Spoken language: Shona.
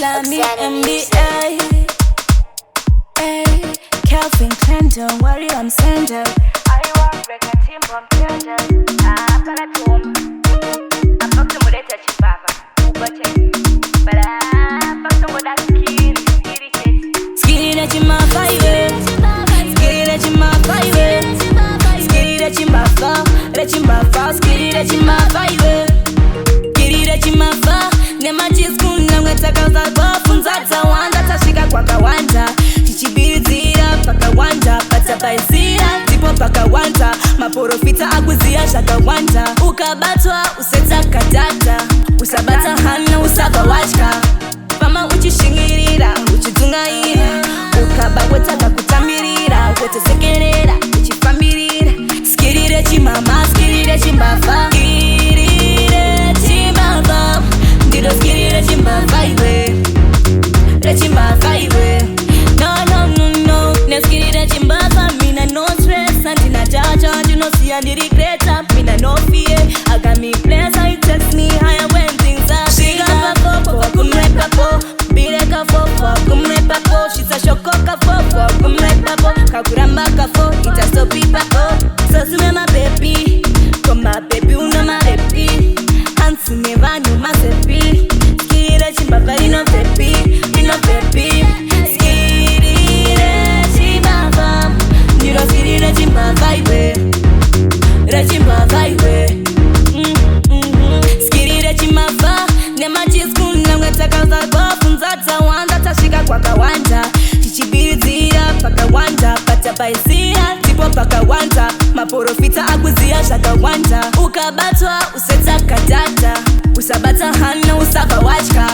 Islamic MBA. Ay, Calvin Klein, don't worry, I'm sender. I want break a team from theater. Palatum. I'm not to mudeta chibaba. But I'm not to mudat skin. Skitty that you my fire. Skitty that you my fire. Skitty that you my fire. That you my fire. Skitty that you my fire. Skitty that you my fire. Nema chiskuna mwetaka za funza tawanda tashika kwa kawanda. Chichibizira paka wanda. Patabaizira tipo paka wanda. Maporofita aguzia shaka wanda. Ukabatwa useta kadata. Usabata hana usaba wachka. Pama uchishingirira uchitungaira. Ukaba wetaka kutamirira. Wetesekerera uchifamirira. Skirire chimama, skirire chimbafa. Skirire chimbafa. Ndilo skirire chimbafa iwe. Rechimbafa iwe. No. Neskirire chimbafa. Mina no stress. Antina jaja. You know see I regret. Mina no fear. I got me pleasure. It takes me higher when things are. She got a kumrepapo. Bireka fofo. Kumrepapo. She's a shokoka fofo. Kumrepapo. Kakuramba kafo. Ita so pipapo. So sume my baby. Come my baby. Una my baby. Hansi me vanyu my baby. Skirire chimbafa. Ino baby. Ino baby. Skirire chimbafa. Niro skirire chimbafa iwe. Rechimbafa iwe. Skirire chimbafa. Nema chiskuna mwetaka za funza tawanda. Tashika kwa kawanda. Chichibizira paka wanda. Patabaizira tipo paka wanda. Maporofita aguzia shaka wanda. Ukabatwa useta kadata. Usabata hana usaba wachka.